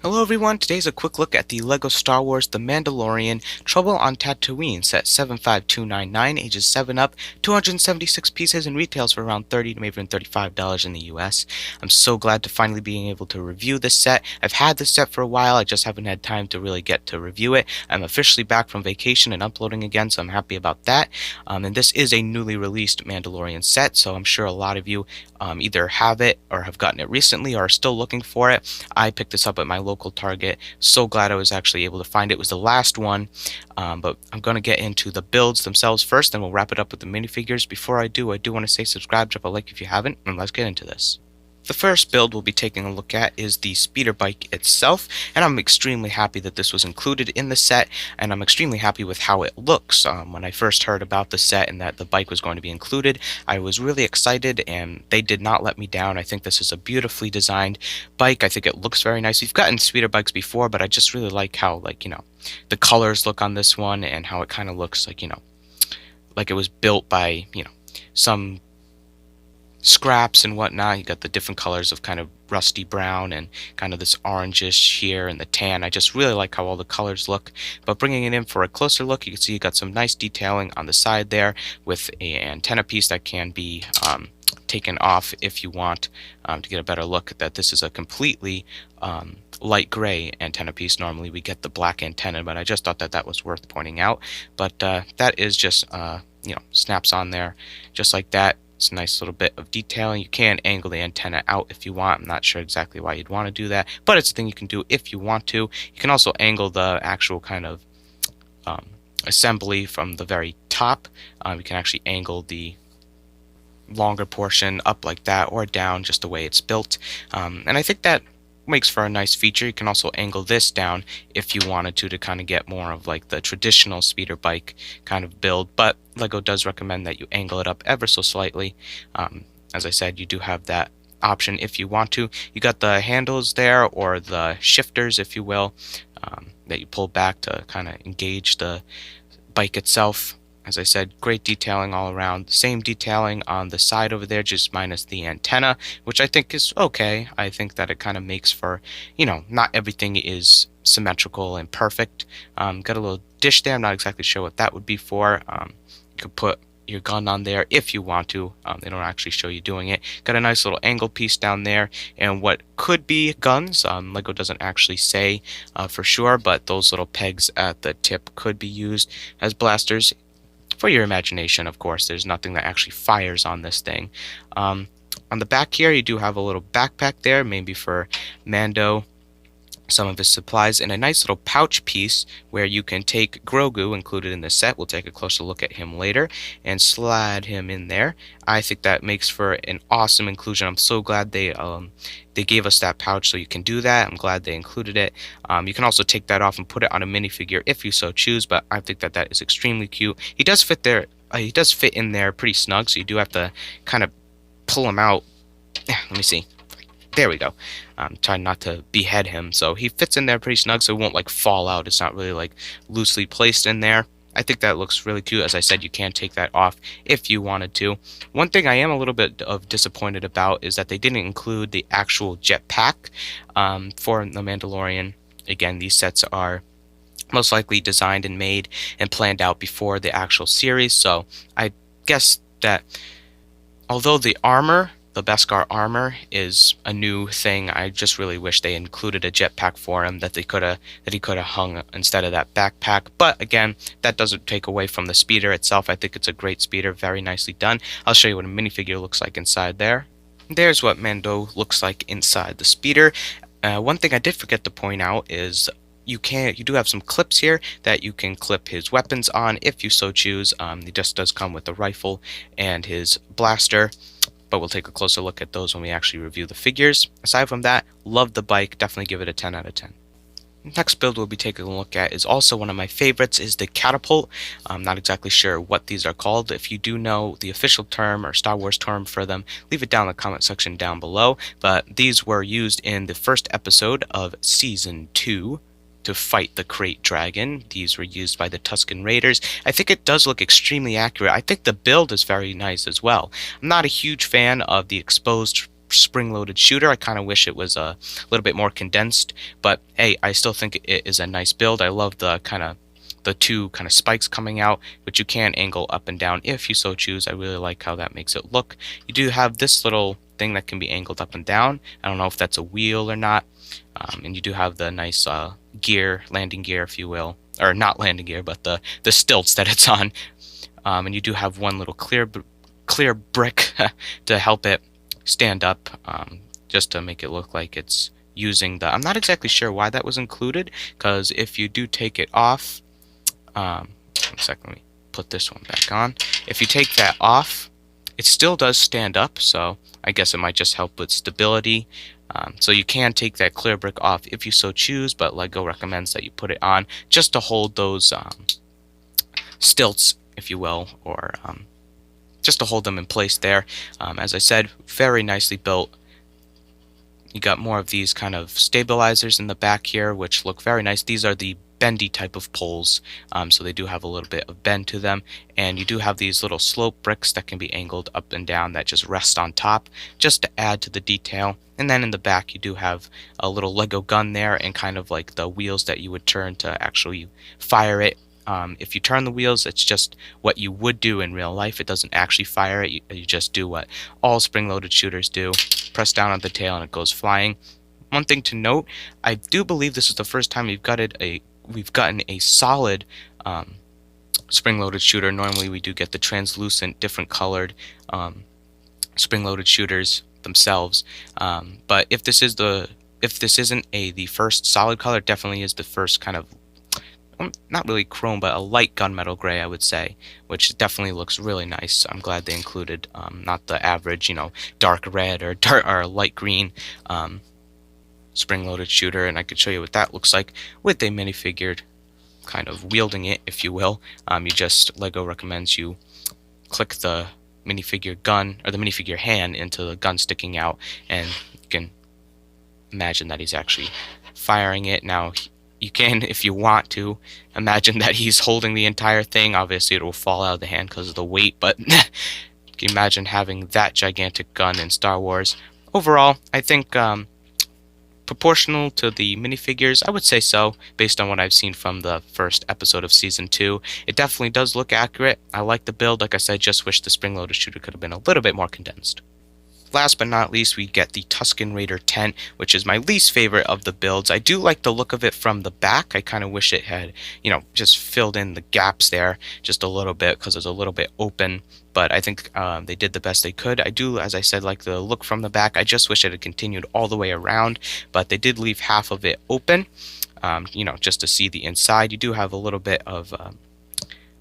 Hello everyone, today's a quick look at the LEGO Star Wars The Mandalorian Trouble on Tatooine, set 75299, ages 7 up, 276 pieces, and retails for around $30 to maybe even $35 in the US. I'm so glad to finally being able to review this set. I've had this set for a while, I just haven't had time to really get to review it. I'm officially back from vacation and uploading again, so I'm happy about that. And this is a newly released Mandalorian set, so I'm sure a lot of you either have it or have gotten it recently or are still looking for it. I picked this up at my local Target. So glad I was actually able to find it. It was the last one, but I'm going to get into the builds themselves first, then we'll wrap it up with the minifigures. Before I do want to say subscribe, drop a like if you haven't, and let's get into this. The first build we'll be taking a look at is the speeder bike itself, and I'm extremely happy that this was included in the set, and I'm extremely happy with how it looks. When I first heard about the set and that the bike was going to be included, I was really excited, and they did not let me down. I think this is a beautifully designed bike. I think it looks very nice. We've gotten speeder bikes before, but I just really like how, the colors look on this one, and how it kind of looks like it was built by, some scraps and whatnot. You got the different colors of kind of rusty brown and kind of this orangish here and the tan. I just really like how all the colors look. But bringing it in for a closer look, you can see you got some nice detailing on the side there with an antenna piece that can be taken off if you want to get a better look. That this is a completely light gray antenna piece. Normally we get the black antenna, but I just thought that that was worth pointing out. But that is just snaps on there just like that. It's a nice little bit of detailing. You can angle the antenna out if you want. I'm not sure exactly why you'd want to do that, but it's a thing you can do if you want to. You can also angle the actual kind of assembly from the very top. You can actually angle the longer portion up like that or down just the way it's built. And I think that makes for a nice feature. You can also angle this down if you wanted to kind of get more of like the traditional speeder bike kind of build, but LEGO does recommend that you angle it up ever so slightly. As I said, you do have that option if you want to. You got the handles there, or the shifters if you will, that you pull back to kind of engage the bike itself. As I said, great detailing all around. Same detailing on the side over there, just minus the antenna, which I think is okay. I think that it kind of makes for, not everything is symmetrical and perfect. Got a little dish there. I'm not exactly sure what that would be for. You could put your gun on there if you want to. They don't actually show you doing it. Got a nice little angle piece down there, and what could be guns. LEGO doesn't actually say for sure, but those little pegs at the tip could be used as blasters. For your imagination, of course. There's nothing that actually fires on this thing. On the back here, you do have a little backpack there, maybe for Mando, some of his supplies, and a nice little pouch piece where you can take Grogu, included in the set. We'll take a closer look at him later, and slide him in there. I think that makes for an awesome inclusion. I'm so glad they gave us that pouch so you can do that. I'm glad they included it. You can also take that off and put it on a minifigure if you so choose, but I think that that is extremely cute. He does fit there. He does fit in there pretty snug, so you do have to kind of pull him out. Let me see. There we go. I'm trying not to behead him, so he fits in there pretty snug, so it won't like fall out. It's not really like loosely placed in there. I think that looks really cute. As I said, you can take that off if you wanted to. One thing I am a little bit disappointed about is that they didn't include the actual jetpack for the Mandalorian. Again, these sets are most likely designed and made and planned out before the actual series, so I guess that although the Beskar armor is a new thing, I just really wish they included a jetpack for him that he could have hung instead of that backpack. But again, that doesn't take away from the speeder itself. I think it's a great speeder, very nicely done. I'll show you what a minifigure looks like inside there. There's what Mando looks like inside the speeder. One thing I did forget to point out is you do have some clips here that you can clip his weapons on if you so choose. He just does come with a rifle and his blaster, but we'll take a closer look at those when we actually review the figures. Aside from that, love the bike, definitely give it a 10 out of 10. Next build we'll be taking a look at is also one of my favorites, is the Catapult. I'm not exactly sure what these are called. If you do know the official term or Star Wars term for them, leave it down in the comment section down below. But these were used in the first episode of Season 2 to fight the Krayt Dragon. These were used by the Tuscan Raiders. I think it does look extremely accurate. I think the build is very nice as well. I'm not a huge fan of the exposed spring-loaded shooter. I kind of wish it was a little bit more condensed, but hey, I still think it is a nice build. I love the two kind of spikes coming out, which you can angle up and down if you so choose. I really like how that makes it look. You do have this little thing that can be angled up and down. I don't know if that's a wheel or not. And you do have the nice gear, landing gear, if you will, or not landing gear, but the stilts that it's on. And you do have one little clear brick to help it stand up, just to make it look like it's using the. I'm not exactly sure why that was included, because if you do take it off, 1 second, let me put this one back on. If you take that off, it still does stand up, so I guess it might just help with stability. So you can take that clear brick off if you so choose, but LEGO recommends that you put it on just to hold those stilts, if you will, or just to hold them in place there. As I said, very nicely built. You got more of these kind of stabilizers in the back here, which look very nice. These are the bendy type of poles, so they do have a little bit of bend to them, and you do have these little slope bricks that can be angled up and down that just rest on top just to add to the detail. And then in the back you do have a little Lego gun there, and kind of like the wheels that you would turn to actually fire it. If you turn the wheels, it's just what you would do in real life. It doesn't actually fire it. You just do what all spring-loaded shooters do. Press down on the tail and it goes flying. One thing to note, I do believe this is the first time we've gotten a solid spring-loaded shooter. Normally we do get the translucent, different colored spring-loaded shooters themselves. But if this isn't the first solid color, it definitely is the first kind of, not really chrome, but a light gunmetal gray, I would say, which definitely looks really nice. I'm glad they included not the average, dark red or light green spring-loaded shooter. And I could show you what that looks like with a minifigured kind of wielding it, if you will. LEGO recommends you click the minifigure gun or the minifigure hand into the gun sticking out, and you can imagine that he's actually firing it. Now you can, if you want to, imagine that he's holding the entire thing. Obviously it will fall out of the hand because of the weight, but can you imagine having that gigantic gun in Star Wars? Overall, I think proportional to the minifigures, I would say so, based on what I've seen from the first episode of Season 2. It definitely does look accurate. I like the build. Like I said, just wish the spring-loaded shooter could have been a little bit more condensed. Last but not least, we get the Tuscan Raider tent, which is my least favorite of the builds. I do like the look of it from the back. I kind of wish it had, just filled in the gaps there just a little bit, because it's a little bit open. But I think they did the best they could. I do, as I said, like the look from the back. I just wish it had continued all the way around, but they did leave half of it open, just to see the inside. You do have a little bit of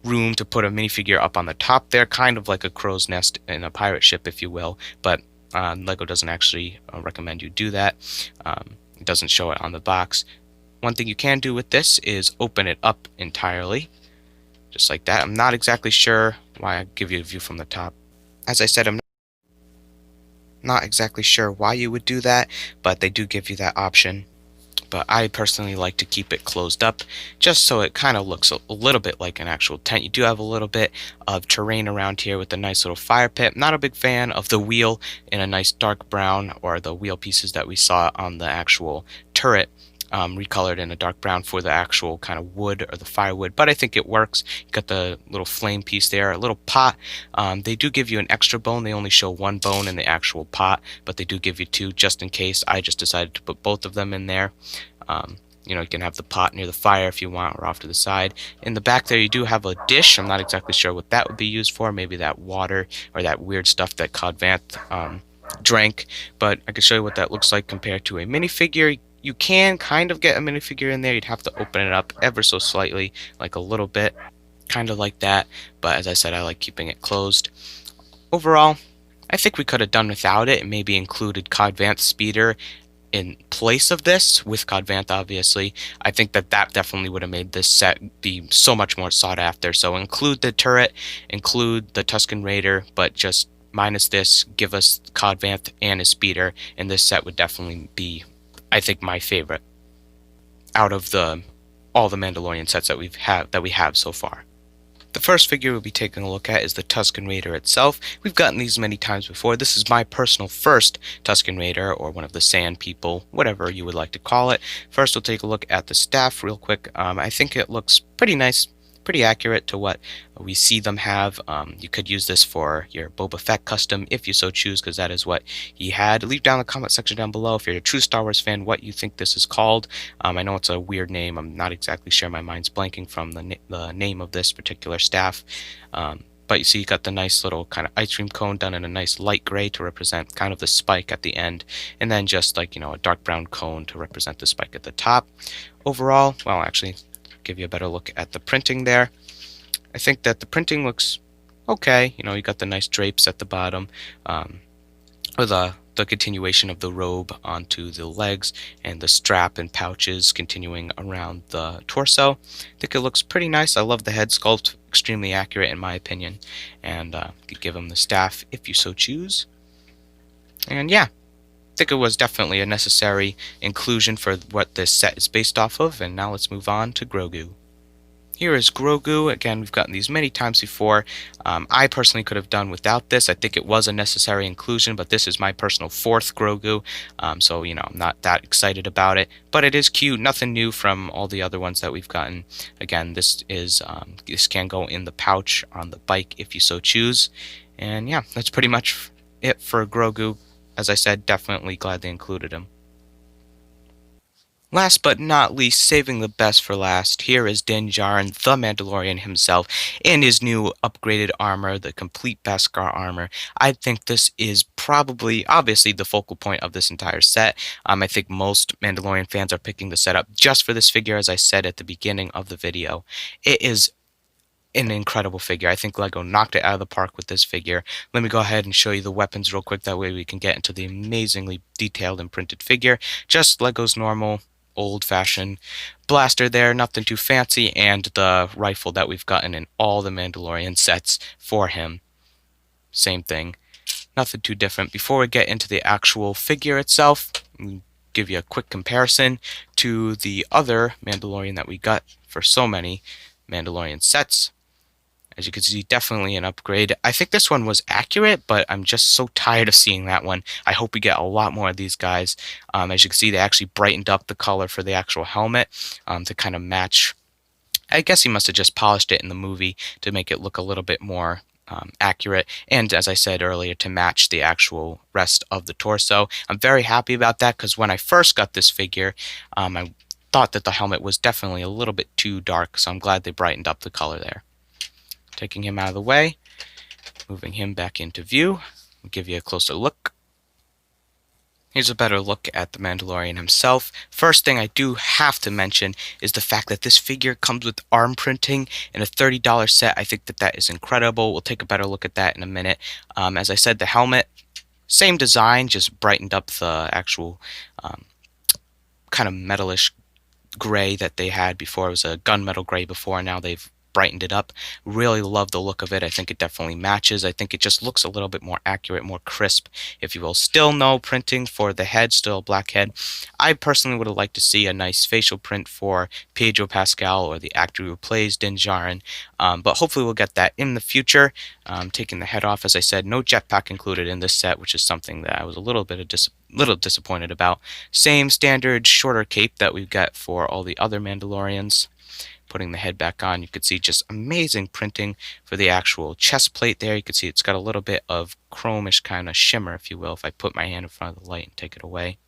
room to put a minifigure up on the top there, kind of like a crow's nest in a pirate ship, if you will, but LEGO doesn't actually recommend you do that. It doesn't show it on the box. One thing you can do with this is open it up entirely, just like that. I'm not exactly sure why I give you a view from the top. As I said, I'm not exactly sure why you would do that, but they do give you that option. But I personally like to keep it closed up, just so it kind of looks a little bit like an actual tent. You do have a little bit of terrain around here with a nice little fire pit. Not a big fan of the wheel in a nice dark brown, or the wheel pieces that we saw on the actual turret, recolored in a dark brown for the actual kind of wood or the firewood, but I think it works. You got the little flame piece there, a little pot. They do give you an extra bone. They only show one bone in the actual pot, but they do give you two just in case. I just decided to put both of them in there. You can have the pot near the fire if you want, or off to the side. In the back there you do have a dish. I'm not exactly sure what that would be used for. Maybe that water or that weird stuff that Cod Vanth drank, but I can show you what that looks like compared to a minifigure. You can kind of get a minifigure in there. You'd have to open it up ever so slightly, like a little bit, kind of like that. But as I said, I like keeping it closed. Overall, I think we could have done without it and maybe included Cod Vanth's speeder in place of this, with Cod Vanth obviously. I think that definitely would have made this set be so much more sought after. So include the turret, include the Tuscan Raider, but just minus this, give us Cod Vanth and his speeder, and this set would definitely be, I think, my favorite out of all the Mandalorian sets that we have so far. The first figure we'll be taking a look at is the Tuscan Raider itself. We've gotten these many times before. This is my personal first Tuscan Raider, or one of the Sand People, whatever you would like to call it. First, we'll take a look at the staff real quick. I think it looks pretty nice, pretty accurate to what we see them have. You could use this for your Boba Fett custom if you so choose, because that is what he had. Leave down in the comment section down below if you're a true Star Wars fan what you think this is called. I know it's a weird name. I'm not exactly sure. My mind's blanking from the name of this particular staff. But you see you got the nice little kind of ice cream cone done in a nice light gray to represent kind of the spike at the end, and then just like, a dark brown cone to represent the spike at the top. Overall, well, actually, give you a better look at the printing there. I think that the printing looks okay. You got the nice drapes at the bottom, or the continuation of the robe onto the legs, and the strap and pouches continuing around the torso. I think it looks pretty nice. I love the head sculpt, extremely accurate in my opinion, and could give him the staff if you so choose. And yeah, I think it was definitely a necessary inclusion for what this set is based off of. And now let's move on to Grogu. Here is Grogu. Again, we've gotten these many times before. I personally could have done without this. I think it was a necessary inclusion, but this is my personal fourth Grogu, so I'm not that excited about it. But it is cute. Nothing new from all the other ones that we've gotten. Again, this can go in the pouch on the bike if you so choose. And yeah, that's pretty much it for Grogu. As I said, definitely glad they included him. Last but not least, saving the best for last, here is Din Djarin, the Mandalorian himself, in his new upgraded armor, the complete Beskar armor. I think this is probably, obviously, the focal point of this entire set. I think most Mandalorian fans are picking the set up just for this figure, as I said at the beginning of the video. It is an incredible figure. I think LEGO knocked it out of the park with this figure. Let me go ahead and show you the weapons real quick. That way we can get into the amazingly detailed and printed figure. Just LEGO's normal old-fashioned blaster there, nothing too fancy, and the rifle that we've gotten in all the Mandalorian sets for him. Same thing. Nothing too different. Before we get into the actual figure itself, I'll give you a quick comparison to the other Mandalorian that we got for so many Mandalorian sets. As you can see, definitely an upgrade. I think this one was accurate, but I'm just so tired of seeing that one. I hope we get a lot more of these guys. As you can see, they actually brightened up the color for the actual helmet to kind of match. I guess he must have just polished it in the movie to make it look a little bit more accurate, and as I said earlier, to match the actual rest of the torso. I'm very happy about that, because when I first got this figure, I thought that the helmet was definitely a little bit too dark, so I'm glad they brightened up the color there. Taking him out of the way, moving him back into view, we'll give you a closer look. Here's a better look at the Mandalorian himself. First thing I do have to mention is the fact that this figure comes with arm printing in a $30 set. I think that that is incredible. We'll take a better look at that in a minute. As I said, the helmet, same design, just brightened up the actual kind of metalish gray that they had before. It was a gunmetal gray before, now they've brightened it up. Really love the look of it. I think it definitely matches. I think it just looks a little bit more accurate, more crisp, if you will. Still no printing for the head, still a black head. I personally would have liked to see a nice facial print for Pedro Pascal, or the actor who plays Din Djarin, but hopefully we'll get that in the future. Taking the head off, as I said, no jetpack included in this set, which is something that I was a little disappointed about. Same standard shorter cape that we get for all the other Mandalorians. Putting the head back on, you could see just amazing printing for the actual chest plate there. You can see it's got a little bit of chromish kind of shimmer, if you will. If I put my hand in front of the light and take it away,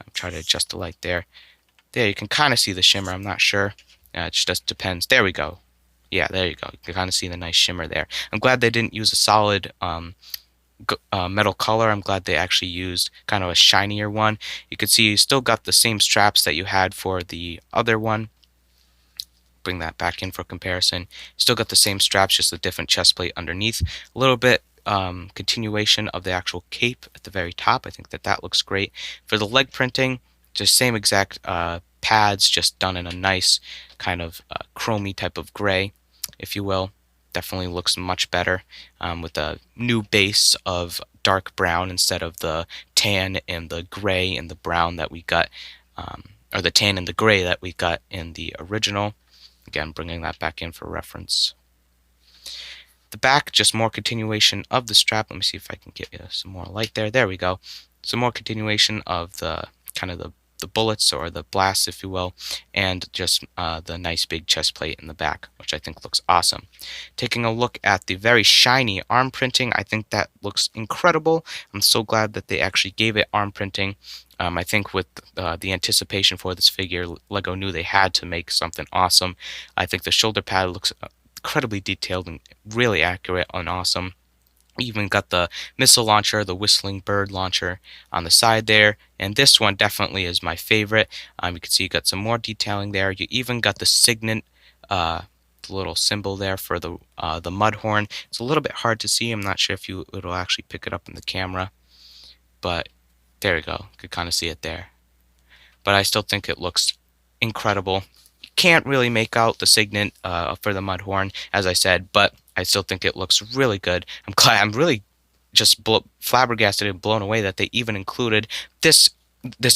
I'll try to adjust the light there. There, you can kind of see the shimmer. I'm not sure. It just depends. There we go. Yeah, there you go. You can kind of see the nice shimmer there. I'm glad they didn't use a solid metal color. I'm glad they actually used kind of a shinier one. You can see you still got the same straps that you had for the other one. Bring that back in for comparison. Still got the same straps, just a different chest plate underneath. A little bit continuation of the actual cape at the very top. I think that that looks great. For the leg printing, just same exact pads, just done in a nice kind of chromy type of gray, if you will. Definitely looks much better with a new base of dark brown instead of the tan and the gray and the brown that we got, or the tan and the gray that we got in the original. Again, bringing that back in for reference. The back, just more continuation of the strap. Let me see if I can get you some more light there. There we go. Some more continuation of the kind of the bullets or the blasts, if you will, and just the nice big chest plate in the back, which I think looks awesome. Taking a look at the very shiny arm printing, I think that looks incredible. I'm so glad that they actually gave it arm printing. I think with the anticipation for this figure, LEGO knew they had to make something awesome. I think the shoulder pad looks incredibly detailed and really accurate and awesome. Even got the missile launcher, the whistling bird launcher on the side there, and this one definitely is my favorite. You can see you got some more detailing there. You even got the signet, the little symbol there for the mud horn. It's a little bit hard to see. I'm not sure if it'll actually pick it up in the camera, but there you go. You could kind of see it there. But I still think it looks incredible. Can't really make out the signet for the mud horn, as I said, but I still think it looks really good. I'm glad. I'm really just flabbergasted and blown away that they even included this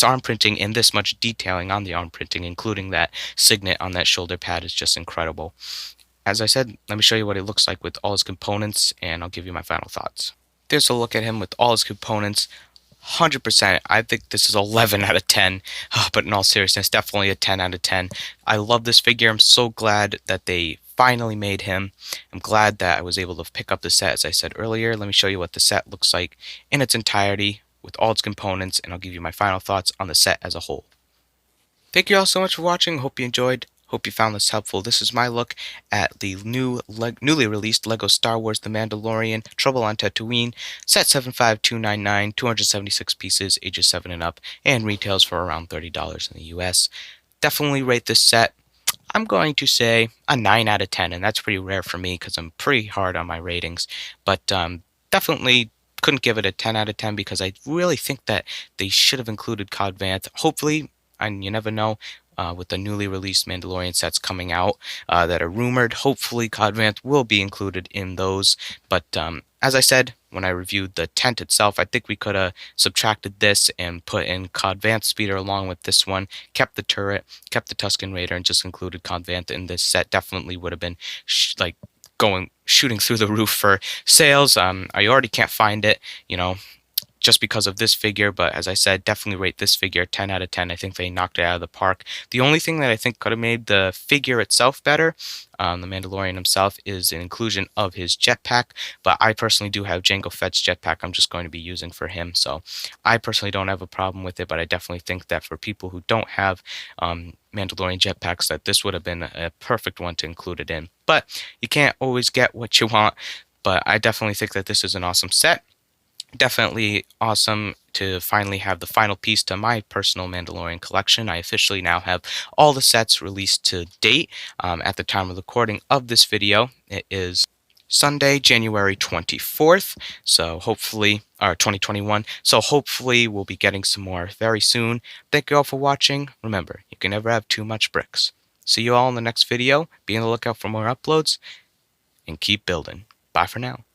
arm printing and this much detailing on the arm printing, including that signet on that shoulder pad is just incredible. As I said, let me show you what it looks like with all his components, and I'll give you my final thoughts. There's a look at him with all his components. 100%. I think this is 11 out of 10, but in all seriousness, definitely a 10 out of 10. I love this figure. I'm so glad that they finally made him. I'm glad that I was able to pick up the set, as I said earlier. Let me show you what the set looks like in its entirety with all its components, and I'll give you my final thoughts on the set as a whole. Thank you all so much for watching. Hope you enjoyed. Hope you found this helpful. This is my look at the newly released LEGO Star Wars The Mandalorian Trouble on Tatooine, set 75299, 276 pieces, ages 7 and up, and retails for around $30 in the US. Definitely rate this set. I'm going to say a 9 out of 10, and that's pretty rare for me because I'm pretty hard on my ratings. But definitely couldn't give it a 10 out of 10 because I really think that they should have included Cod Vanth. Hopefully, and you never know, with the newly released Mandalorian sets coming out that are rumored, hopefully Cod Vanth will be included in those. But as I said, when I reviewed the tent itself, I think we could have subtracted this and put in Cod Vanth speeder along with this one, kept the turret, kept the Tuscan Raider, and just included Cod Vanth in this set. Definitely would have been like shooting through the roof for sales. I already can't find it, just because of this figure, but as I said, definitely rate this figure 10 out of 10. I think they knocked it out of the park. The only thing that I think could have made the figure itself better, the Mandalorian himself, is an inclusion of his jetpack, but I personally do have Jango Fett's jetpack I'm just going to be using for him, so I personally don't have a problem with it, but I definitely think that for people who don't have Mandalorian jetpacks, that this would have been a perfect one to include it in. But you can't always get what you want, but I definitely think that this is an awesome set. Definitely awesome to finally have the final piece to my personal Mandalorian collection. I officially now have all the sets released to date. At the time of recording of this video, it is Sunday, January 24th, so hopefully, or 2021, so hopefully we'll be getting some more very soon. Thank you all for watching. Remember, you can never have too much bricks. See you all in the next video. Be on the lookout for more uploads, and keep building. Bye for now.